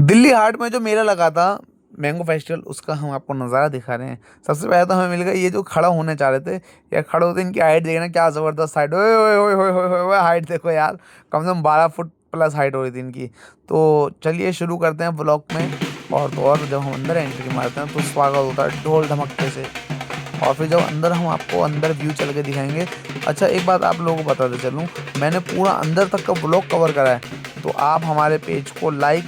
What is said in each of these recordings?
दिल्ली हाट में जो मेला लगा था मैंगो फेस्टिवल, उसका हम आपको नज़ारा दिखा रहे हैं। सबसे पहले तो हमें मिल गया ये जो खड़ा होने चाह रहे थे, या खड़े होते इनकी हाइट देखना क्या ज़बरदस्त हाइट, ओए ओए ओए ओए ओए ओए हाइट देखो यार, कम से कम 12 फुट प्लस हाइट हो रही थी इनकी। तो चलिए शुरू करते हैं ब्लॉग में। और तो और जब हम अंदर एंट्री मारते हैं तो स्वागत होता है ढोल धमक्के से। और फिर जब अंदर हम आपको अंदर व्यू चल के दिखाएंगे। अच्छा, एक बात आप लोगों को बताते चलूँ, मैंने पूरा अंदर तक का ब्लॉग कवर करा है। तो आप हमारे पेज को लाइक,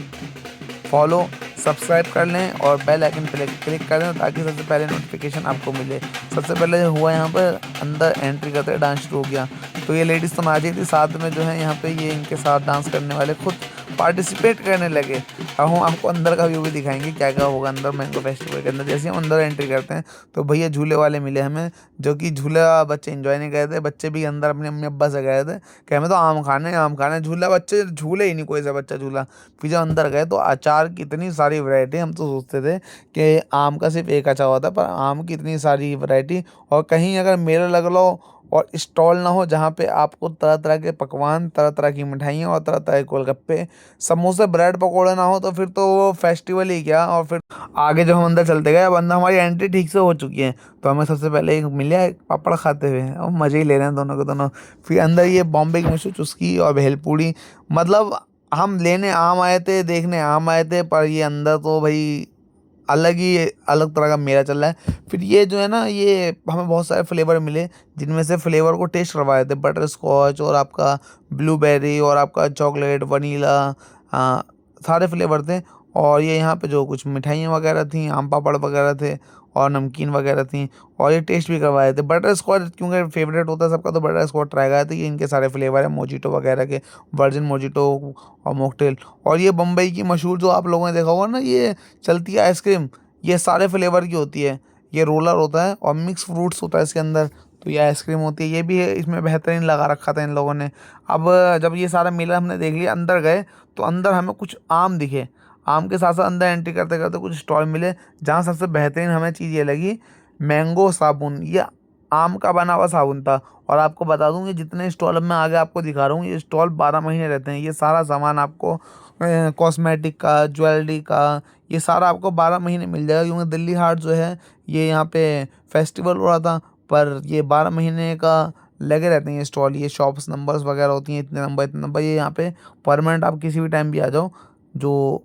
फॉलो, सब्सक्राइब कर लें और बेल आइकन पे क्लिक कर दें ताकि सबसे पहले नोटिफिकेशन आपको मिले। सबसे पहले जो हुआ यहाँ पर अंदर एंट्री करते डांस शुरू हो गया। तो ये लेडीज़ तो नाची थी, साथ में जो है यहाँ पे ये इनके साथ डांस करने वाले खुद पार्टिसिपेट करने लगे। अब हम आपको अंदर का व्यू भी दिखाएंगे क्या क्या होगा अंदर मैंगो फेस्टिवल के अंदर। जैसे हम अंदर एंट्री करते हैं तो भैया झूले वाले मिले हमें, जो कि झूला बच्चे एंजॉय नहीं कर रहे थे। बच्चे भी अंदर अपने अम्मी अब्बा से गए थे कि हमें तो आम खाने हैं। झूला बच्चे झूले ही नहीं, कोई सा बच्चा झूला। फिर जब अंदर गए तो अचार की इतनी सारी वैरायटी, हम तो सोचते थे कि आम का सिर्फ एक अचार होता है, पर आम की इतनी सारी वैरायटी। और कहीं अगर मेला लग लो और स्टॉल ना हो जहाँ पे आपको तरह तरह के पकवान, तरह तरह की मिठाइयाँ और तरह तरह के गोलगप्पे, समोसे, ब्रेड पकौड़े ना हो, तो फिर तो वो फेस्टिवल ही क्या। और फिर आगे जब हम अंदर चलते गए, अब अंदर हमारी एंट्री ठीक से हो चुकी है, तो हमें सबसे पहले एक मिला एक पापड़ खाते हुए, और मज़े ही ले रहे हैं दोनों के दोनों। फिर अंदर ये बॉम्बे की मशहूर चुस्की और भेलपूरी, मतलब हम लेने आम आए थे, देखने आम आए थे, पर ये अंदर तो भाई अलग ही अलग तरह का मेला चल रहा है। फिर ये जो है ना, ये हमें बहुत सारे फ्लेवर मिले, जिनमें से फ्लेवर को टेस्ट करवाए थे, बटर स्कॉच और आपका ब्लूबेरी और आपका चॉकलेट, वनीला, सारे फ्लेवर थे। और ये यहाँ पे जो कुछ मिठाइयाँ वगैरह थी, आम पापड़ वगैरह थे और नमकीन वगैरह थी। और ये टेस्ट भी करवाए थे। बटर स्कॉच क्योंकि फेवरेट होता है सबका, तो बटर स्कॉच ट्राई कराया था। ये इनके सारे फ्लेवर है मोजिटो वगैरह के, वर्जिन मोजिटो और मॉकटेल। और ये बम्बई की मशहूर जो आप लोगों ने देखा होगा ना, ये चलती है आइसक्रीम, ये सारे फ्लेवर की होती है। ये रोलर होता है और मिक्स फ्रूट्स होता है इसके अंदर। तो ये आइसक्रीम होती है, ये भी है इसमें बेहतरीन लगा रखा था इन लोगों ने। अब जब ये सारा मेला हमने देख लिया, अंदर गए तो अंदर हमें कुछ आम दिखे। आम के साथ साथ अंदर एंट्री करते करते कुछ स्टॉल मिले, जहाँ सबसे बेहतरीन हमें चीज़ ये लगी, मैंगो साबुन। ये आम का बना हुआ साबुन था। और आपको बता दूं, ये जितने स्टॉल अब मैं आगे आपको दिखा रहा हूँ, ये स्टॉल 12 महीने रहते हैं। ये सारा सामान आपको कॉस्मेटिक का, ज्वेलरी का, ये सारा आपको 12 महीने मिल जाएगा। क्योंकि दिल्ली हाट जो है, ये यहाँ पे फेस्टिवल हो रहा था, पर ये 12 महीने का लगे रहते हैं ये स्टॉल। ये शॉप्स नंबर्स वगैरह होती हैं, इतने नंबर इतने नंबर, ये यहाँ पे परमानेंट, आप किसी भी टाइम भी आ जाओ, जो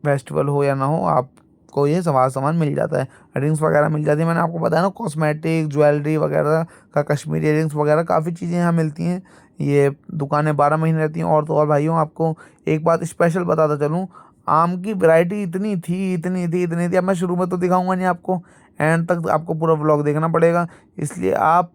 फेस्टिवल हो या ना हो, आपको ये सामान सामान मिल जाता है। रिंग्स वगैरह मिल जाती है, मैंने आपको बताया ना, कॉस्मेटिक, ज्वेलरी वगैरह का, कश्मीरी रिंग्स वगैरह, काफ़ी चीज़ें यहाँ मिलती हैं। ये दुकानें 12 महीने रहती हैं। और तो और भाइयों, आपको एक बात स्पेशल बताता चलूँ, आम की वैरायटी इतनी थी, इतनी थी, इतनी थी। अब मैं शुरू में तो दिखाऊंगा नहीं आपको, एंड तक आपको पूरा व्लॉग देखना पड़ेगा। इसलिए आप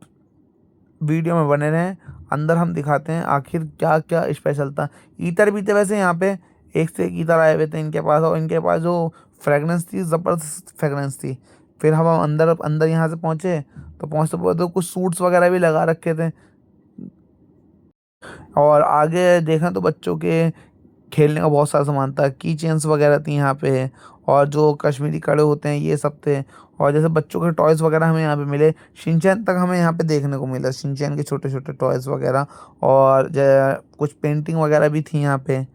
वीडियो में बने रहें। अंदर हम दिखाते हैं आखिर क्या क्या स्पेशल था। ईतर भी थे वैसे यहाँ पे, एक से एक ईतर आए हुए थे इनके पास। और इनके पास जो फ्रेगनेंस थी, ज़बरदस्त फ्रेगनेंस थी। फिर हम अंदर अंदर यहाँ से पहुँचे, तो पहुँचते पहुँचते कुछ सूट्स वगैरह भी लगा रखे थे। और आगे देखें तो बच्चों के खेलने का बहुत सारा सामान था, की चेन्स वगैरह थी यहाँ पे। और जो कश्मीरी कड़े होते हैं ये सब थे। और जैसे बच्चों के टॉयज़ वगैरह हमें यहाँ पे मिले, शिनचैन तक हमें यहाँ पे देखने को मिला, शिनचैन के छोटे छोटे टॉयज़ वगैरह। और कुछ पेंटिंग वगैरह भी थी यहाँ पे।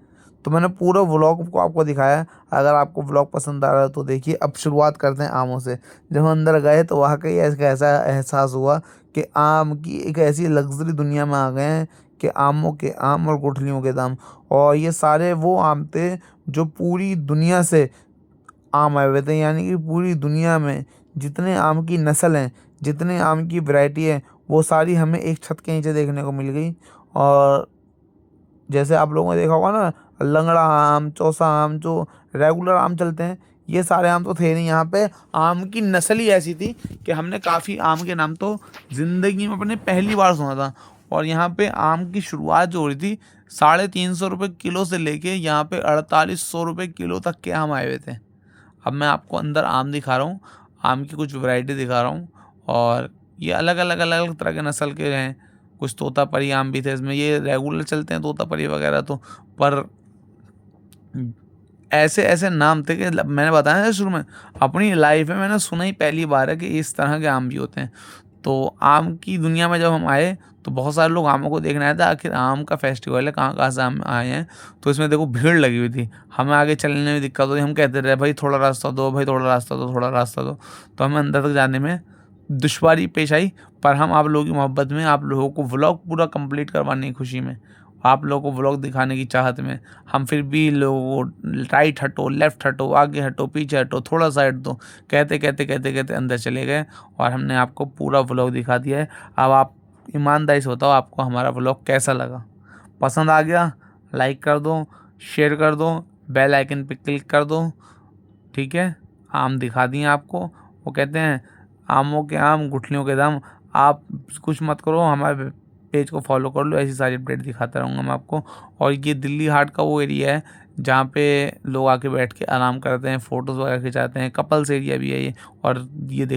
तो मैंने पूरा व्लॉग को आपको दिखाया है। अगर आपको व्लॉग पसंद आ रहा है तो देखिए। अब शुरुआत करते हैं आमों से। जब हम अंदर गए तो वाकई ऐसा ऐसा एहसास हुआ कि आम की एक ऐसी लग्जरी दुनिया में आ गए हैं कि आमों के आम और गुठलियों के दाम। और ये सारे वो आम थे जो पूरी दुनिया से आम आए हुए थे, यानी कि पूरी दुनिया में जितने आम की नस्ल हैं, जितने आम की वैरायटी है, वो सारी हमें एक छत के नीचे देखने को मिल गई। और जैसे आप लोगों ने देखा होगा ना, लंगड़ा आम, चौसा आम, जो रेगुलर आम चलते हैं, ये सारे आम तो थे नहीं यहाँ पे। आम की नस्ल ही ऐसी थी कि हमने काफ़ी आम के नाम तो ज़िंदगी में अपने पहली बार सुना था। और यहाँ पे आम की शुरुआत जो हो रही थी, 350 रुपये किलो से लेके यहाँ पे 4800 रुपये किलो तक के आम आए हुए थे। अब मैं आपको अंदर आम दिखा रहा हूँ, आम की कुछ वैरायटी दिखा रहा हूँ। और ये अलग अलग अलग अलग तरह के नस्ल के हैं। कुछ तोतापरी आम भी थे इसमें, ये रेगुलर चलते हैं तोतापरी वगैरह तो। पर ऐसे ऐसे नाम थे कि मैंने बताया ना शुरू में, अपनी लाइफ में मैंने सुना ही पहली बार है कि इस तरह के आम भी होते हैं। तो आम की दुनिया में जब हम आए तो बहुत सारे लोग आमों को देखने आए थे, आखिर आम का फेस्टिवल है, कहाँ-कहाँ से हम आए हैं। तो इसमें देखो भीड़ लगी हुई थी, हमें आगे चलने में दिक्कत हुई, हम कहते रहे भाई थोड़ा रास्ता दो, भाई थोड़ा रास्ता दो, थोड़ा रास्ता दो। तो हमें अंदर तक जाने में दुश्वारी पेश आई, पर हम आप लोगों की मोहब्बत में, आप लोगों को व्लॉग पूरा कंप्लीट करवाने की खुशी में, आप लोगों को व्लॉग दिखाने की चाहत में, हम फिर भी लोगों को राइट हटो, लेफ्ट हटो, आगे हटो, पीछे हटो, थोड़ा साइड दो, कहते अंदर चले गए और हमने आपको पूरा व्लॉग दिखा दिया है। अब आप ईमानदारी से बताओ आपको हमारा व्लॉग कैसा लगा? पसंद आ गया? लाइक कर दो, शेयर कर दो, बेल आइकन पे क्लिक कर दो। ठीक है, आम दिखा दिए आपको। वो कहते हैं आमों के आम गुठलियों के दाम। आप कुछ मत करो, हमारे पेज को फॉलो कर लो, ऐसी सारी अपडेट दिखाता रहूँगा मैं आपको। और ये दिल्ली हाट का वो एरिया है जहाँ पे लोग आके बैठ के आराम करते हैं, फ़ोटोज़ वगैरह खिंचाते हैं, कपल्स एरिया भी है ये। और ये देख